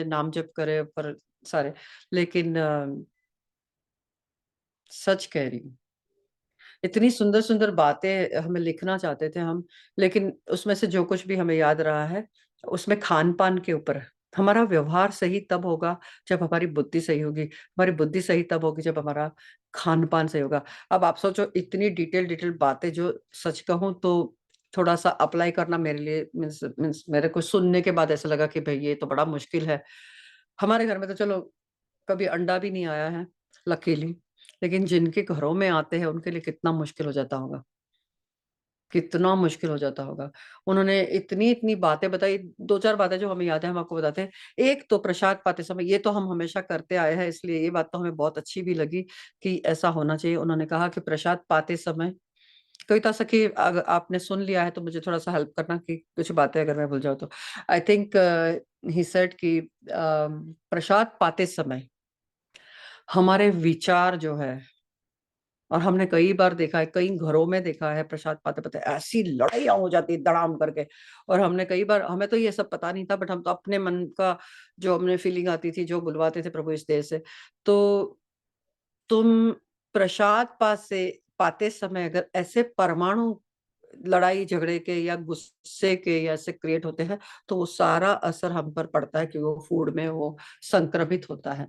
नाम जप करे पर सारे, लेकिन सच कह रही हूँ। इतनी सुंदर-सुंदर बातें हमें लिखना चाहते थे हम, लेकिन उसमें से जो कुछ भी हमें याद रहा है, उसमें खान-पान के ऊपर है। हमारा व्यवहार सही तब होगा, जब हमारी बुद्धि सही होगी। हमारी बुद्धि सही तब होगी, जब हमारा खान-पान सही होगा। अब आप सोचो, इतनी डिटेल बातें जो सच कहूँ तो थोड़ा-सा अप्लाई करना मेरे लिए मीन्स मेरे को सुनने के बाद ऐसा लगा कि भई ये तो बड़ा मुश्किल है। हमारे घर में तो चलो कभी अंडा भी नहीं आया है, लकीली। लेकिन जिनके घरों में आते हैं, उनके लिए कितना मुश्किल हो जाता होगा, कितना मुश्किल हो जाता होगा। उन्होंने इतनी-इतनी बातें बताई, 2-4 बातें जो हमें याद है, हम आपको बताते हैं। एक तो प्रसाद पाते समय, ये तो हम हमेशा करते आए हैं, इसलिए ये बात तो हमें बहुत अच्छी भी लगी कि ऐसा होना चाहिए। उन्होंने कहा कि प्रसाद पाते समय कविता सखी, आपने सुन लिया है तो मुझे थोड़ा-सा हेल्प करना कि कुछ बातें अगर मैं भूल जाऊँ तो। आई थिंक ही सेड कि प्रसाद पाते समय हमारे विचार जो है, और हमने कई बार देखा है, कई घरों में देखा है प्रसाद पाते-पाते ऐसी लड़ाइयाँ हो जाती है धड़ाम करके। और हमने कई बार, हमें तो ये सब पता नहीं था, बट हम तो अपने मन का जो हमें फीलिंग आती थी, जो बुलवाते थे प्रभु इस देह से। तो तुम प्रसाद पाते समय अगर ऐसे परमाणु लड़ाई झगड़े के या गुस्से के या ऐसे क्रिएट होते हैं, तो वो सारा असर हम पर पड़ता है कि वो फूड में वो संक्रमित होता है।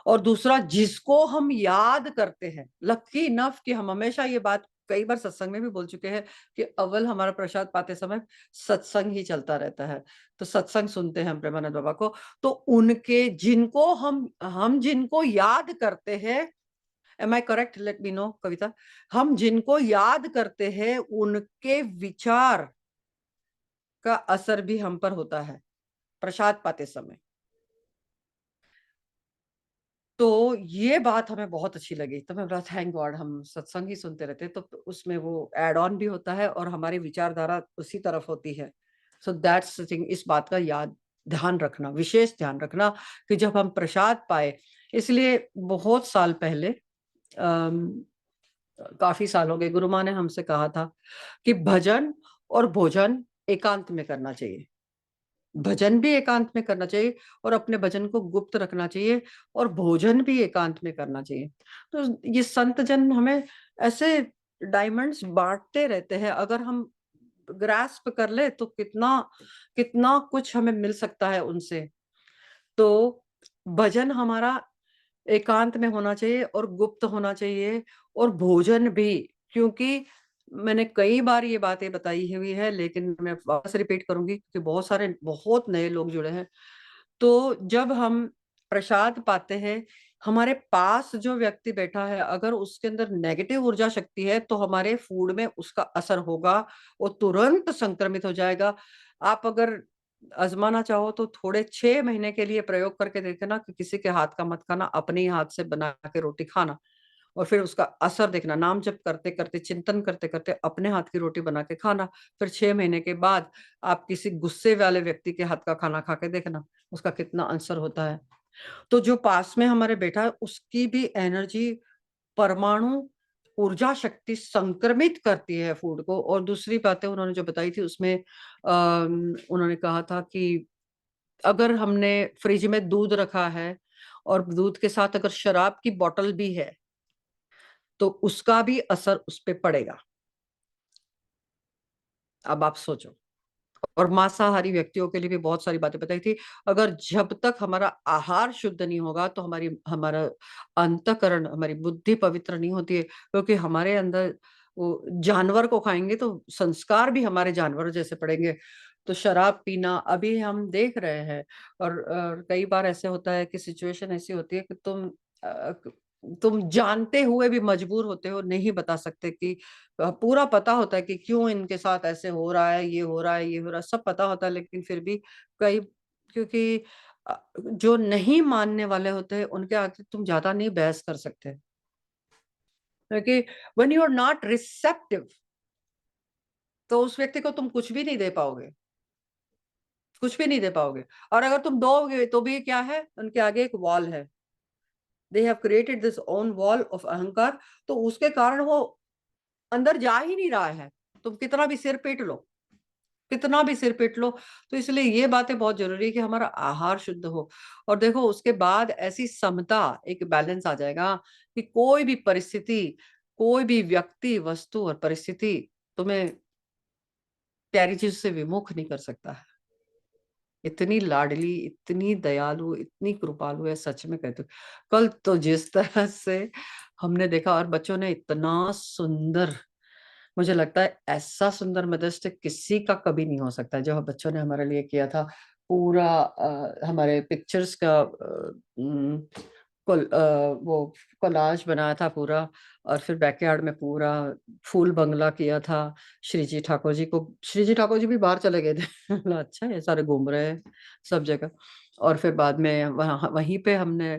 और दूसरा, जिसको हम याद करते हैं, लकी इनफ कि हम हमेशा ये बात कई बार सत्संग में भी बोल चुके हैं कि अव्वल हमारा प्रसाद पाते समय सत्संग ही चलता रहता है। तो सत्संग सुनते हैं हम प्रेमानंद बाबा को, तो उनके जिनको हम जिनको याद करते हैं, am I correct? Let me know Kavita. हम जिनको याद करते हैं, उनके विचार का असर भी हम पर होता है, प्रसाद पाते समय। तो ये बात हमें बहुत अच्छी लगी, तो मैं बोला थैंक गॉड हम सत्संग ही सुनते रहते हैं, तो उसमें वो ऐड ऑन भी होता है और हमारी विचारधारा उसी तरफ होती है। सो दैट्स द थिंग, इस बात का ध्यान रखना, विशेष ध्यान रखना कि जब हम प्रसाद पाए, इसलिए बहुत साल पहले, काफ़ी साल हो गए, गुरु माँ ने हमसे कहा था कि भजन और भोजन एकांत में करना चाहिए। भजन भी एकांत में करना चाहिए और अपने भजन को गुप्त रखना चाहिए और भोजन भी एकांत में करना चाहिए। तो ये संत जन हमें ऐसे डायमंड्स बाँटते रहते हैं, अगर हम ग्रास्प कर लें तो कितना कितना कुछ हमें मिल सकता है उनसे। तो भजन हमारा एकांत में होना चाहिए और गुप्त होना चाहिए, और भोजन भी, क्योंकि मैंने कई बार ये बातें बताई हुई है, लेकिन मैं वापस रिपीट करूँगी क्योंकि बहुत नए लोग जुड़े हैं। तो जब हम प्रसाद पाते हैं, हमारे पास जो व्यक्ति बैठा है, अगर उसके अंदर नेगेटिव ऊर्जा शक्ति है, तो हमारे फूड में उसका असर होगा, वो तुरंत संक्रमित हो जाएगा। आप अगर आज़माना चाहो तो थोड़े 6 महीने के लिए प्रयोग करके देखना कि किसी के हाथ का मत खाना, अपने ही हाथ से बना के रोटी खाना और फिर उसका असर देखना। नाम जप करते-करते, चिंतन करते-करते अपने हाथ की रोटी बना के खाना। फिर 6 महीने के बाद आप किसी गुस्से वाले व्यक्ति के हाथ का खाना खा के देखना, उसका कितना असर होता है। तो जो पास में हमारे बैठा है, उसकी भी एनर्जी, परमाणु ऊर्जा शक्ति संक्रमित करती है फूड को। और दूसरी बातें उन्होंने जो बताई थी उसमें उन्होंने कहा था कि अगर हमने फ्रिज में दूध रखा है और दूध के साथ अगर शराब की बॉटल भी है, तो उसका भी असर उस पे पड़ेगा। अब आप सोचो। और मांसाहारी व्यक्तियों के लिए भी बहुत सारी बातें बताई थी। अगर जब तक हमारा आहार शुद्ध नहीं होगा, तो हमारा अंतःकरण, हमारी बुद्धि पवित्र नहीं होती है, क्योंकि हमारे अंदर वो जानवर को खाएँगे तो संस्कार भी हमारे जानवरों जैसे पड़ेंगे। तो शराब पीना अभी हम देख रहे हैं, और कई बार ऐसे होता है कि सिचुएशन ऐसी होती है कि अ, तुम जानते हुए भी मजबूर होते हो, नहीं बता सकते कि पूरा पता होता है कि क्यों इनके साथ ऐसे हो रहा है, ये हो रहा है, ये हो रहा है, सब पता होता है, लेकिन फिर भी कई, क्योंकि जो नहीं मानने वाले होते हैं, उनके आगे तुम ज़्यादा नहीं बहस कर सकते। क्योंकि when you are not receptive, तो उस व्यक्ति को तुम कुछ भी नहीं दे पाओगे, कुछ भी नहीं दे पाओगे। और अगर तुम दोगे तो भी क्या है, उनके आगे एक वॉल है। They have created this own wall of अहंकार, तो उसके कारण वो अंदर जा ही नहीं रहा है। तुम कितना भी सिर पीट लो। कितना भी सिर पीट लो। तो इसलिए ये बातें बहुत जरूरी है कि हमारा आहार शुद्ध हो। और देखो उसके बाद ऐसी समता, एक बैलेंस आ जाएगा कि कोई भी परिस्थिति, कोई भी व्यक्ति, वस्तु और परिस्थिति तुम्हें प्यारी चीज से विमुख नहीं कर सकता है। इतनी लाडली, इतनी दयालु, इतनी कृपालु है, सच में कहती हूँ। कल तो जिस तरह से हमने देखा, और बच्चों ने इतना सुंदर, मुझे लगता है ऐसा सुंदर मदर्स डे किसी का कभी नहीं हो सकता जो बच्चों ने हमारे लिए किया था। पूरा हमारे पिक्चर्स का वो कोलाज बनाया था पूरा। और फिर बैकयार्ड में पूरा फूल बंगला किया था। श्री जी ठाकुर जी भी बाहर चले गए थे। बोला, अच्छा ये सारे घूम रहे हैं सब जगह। और फिर बाद में वहीं पे हमने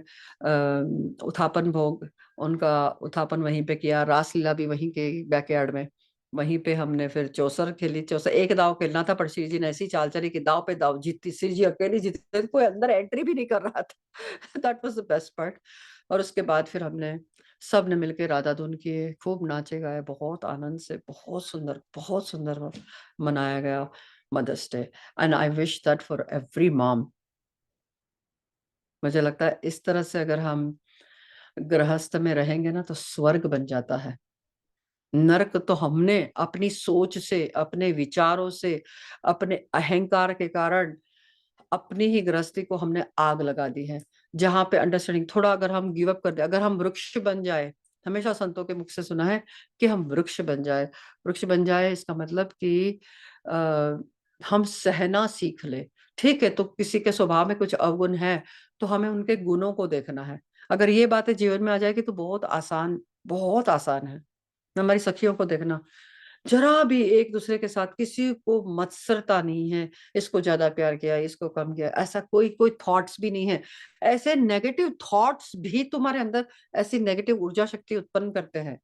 उत्थापन भोग, उनका उत्थापन वहीं पे किया। रासलीला भी वहीं के बैकयार्ड में। वहीं पे हमने फिर चौसर खेली। चौसर एक दाव खेलना था, पर श्री जी ने ऐसी चाल चली कि दाव पे दाव जीतती, श्री जी अकेली जीतते, कोई अंदर एंट्री भी नहीं कर रहा था। That was the best part. और उसके बाद फिर हमने सब ने मिलकर राधा धुन किए, खूब नाचे गाए, बहुत आनंद से, बहुत सुंदर मनाया गया mother's day. And I wish that for every mom. मुझे लगता है इस तरह से अगर हम गृहस्थ में रहेंगे ना, तो स्वर्ग बन जाता है। नरक तो हमने अपनी सोच से, अपने विचारों से, अपने अहंकार के कारण अपनी ही गृहस्थी को हमने आग लगा दी है। जहां पे अंडरस्टैंडिंग थोड़ा, अगर हम गिव अप कर दे, अगर हम वृक्ष बन जाए, हमेशा संतों के मुख से सुना है कि हम वृक्ष बन जाए। वृक्ष बन जाए इसका मतलब कि आ, हम सहना सीख ले। ठीक है, तो किसी के स्वभाव में कुछ अवगुण है, तो हमें उनके गुणों को देखना है। अगर ये बातें जीवन में आ जाएगी तो बहुत आसान है। हमारी सखियों को देखना, जरा भी एक दूसरे के साथ किसी को मत्सरता नहीं है, इसको ज्यादा प्यार किया, इसको कम किया, ऐसा कोई कोई थॉट्स भी नहीं है। ऐसे नेगेटिव थॉट्स भी तुम्हारे अंदर ऐसी नेगेटिव ऊर्जा शक्ति उत्पन्न करते हैं।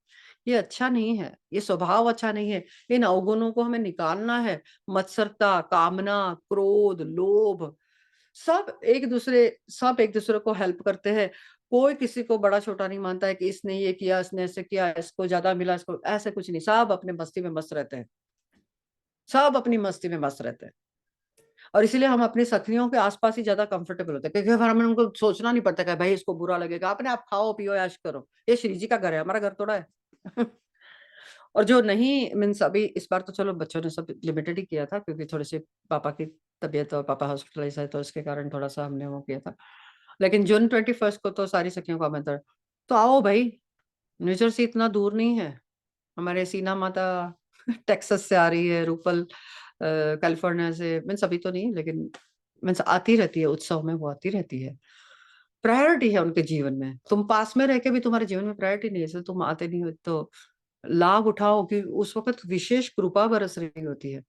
ये अच्छा नहीं है, ये स्वभाव अच्छा नहीं है। इन अवगुणों को हमें निकालना है। मत्सरता, कामना, क्रोध, लोभ, सब एक दूसरे को हेल्प करते हैं। कोई किसी को बड़ा छोटा नहीं मानता है कि इसने ये किया, इसने ऐसे किया, इसको ज्यादा मिला, इसको, ऐसे कुछ नहीं। सब अपने मस्ती में मस्त रहते हैं। सब अपनी मस्ती में मस्त रहते हैं। और इसीलिए हम अपनी सखियों के आसपास ही ज्यादा कंफर्टेबल होते हैं, क्योंकि फिर हमें उनको सोचना नहीं पड़ता कि भाई इसको बुरा लगेगा। अपने आप खाओ पियो ऐश करो। ये श्री जी का घर है, हमारा घर थोड़ा है। और जो नहीं मीन्स, अभी इस बार तो चलो बच्चों ने सब लिमिटेड ही किया था, क्योंकि थोड़ी सी पापा की तबीयत, और पापा हॉस्पिटलाइज है, तो इसके कारण थोड़ा सा हमने वो किया था। लेकिन जून 21 को तो सारी सखियों का आमंत्रण। तो आओ भाई, न्यू जर्सी इतना दूर नहीं है। हमारे सीना माता टेक्सास से आ रही है, रूपल कैलिफोर्निया से, मीन्स अभी तो नहीं, लेकिन मीन्स आती रहती है उत्सव में, वो आती रहती है। प्रायोरिटी है उनके जीवन में। तुम पास में रह के भी तुम्हारे जीवन में प्रायोरिटी नहीं है, इसलिए तुम आते नहीं हो। तो लाभ उठाओ कि उस वक्त विशेष कृपा बरस रही होती है।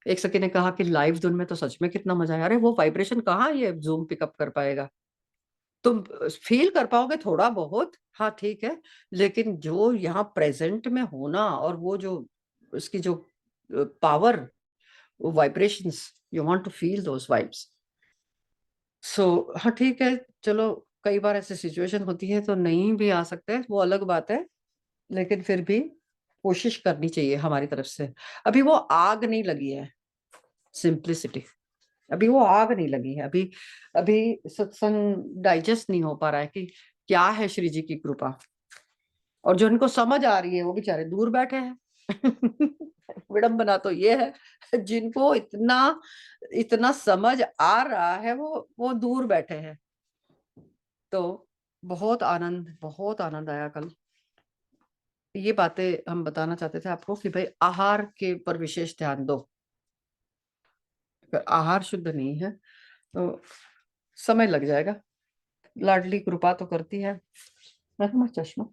एक सखी ने कहा कि लाइव धुन में तो सच में कितना मजा है। अरे वो वाइब्रेशन कहाँ ये जूम पिकअप कर पाएगा। तुम फील कर पाओगे थोड़ा बहुत, हाँ ठीक है, लेकिन जो यहाँ प्रेजेंट में होना, और वो जो उसकी जो power, vibrations, you want to feel those vibes. So हाँ ठीक है, चलो कई बार ऐसी सिचुएशन होती है तो नहीं भी आ सकते, वो अलग बात है। लेकिन फिर भी कोशिश करनी चाहिए हमारी तरफ से। अभी वो आग नहीं लगी है, सिंप्लिसिटी। अभी वो आग नहीं लगी है। अभी अभी सत्संग डाइजेस्ट नहीं हो पा रहा है कि क्या है श्री जी की कृपा। और जो इनको समझ आ रही है वो बेचारे दूर बैठे हैं। विडंबना तो ये है, जिनको इतना इतना समझ आ रहा है, वो दूर बैठे हैं। तो बहुत आनंद आया कल। ये बातें हम बताना चाहते थे आपको कि भाई आहार के ऊपर विशेष ध्यान दो। अगर आहार शुद्ध नहीं है तो समय लग जाएगा। लाडली कृपा तो करती है। मैं तुम्हारा चश्मा,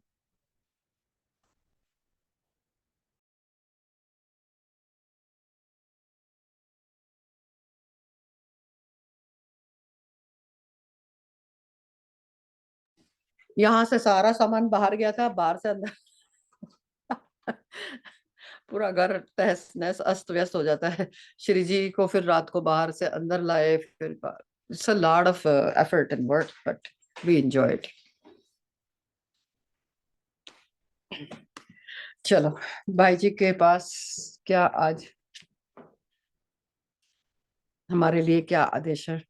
यहाँ से सारा सामान बाहर गया था, बाहर से अंदर। पूरा घर तहस नहस अस्त व्यस्त हो जाता है। श्री जी को फिर रात को बाहर से अंदर लाए, फिर it's a lot of effort and work, but we enjoy it. चलो, भाई जी के पास क्या आज हमारे लिए क्या आदेश है।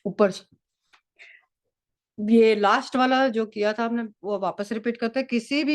ऊपर ये लास्ट वाला जो किया था हमने, वो वापस रिपीट करते हैं। किसी भी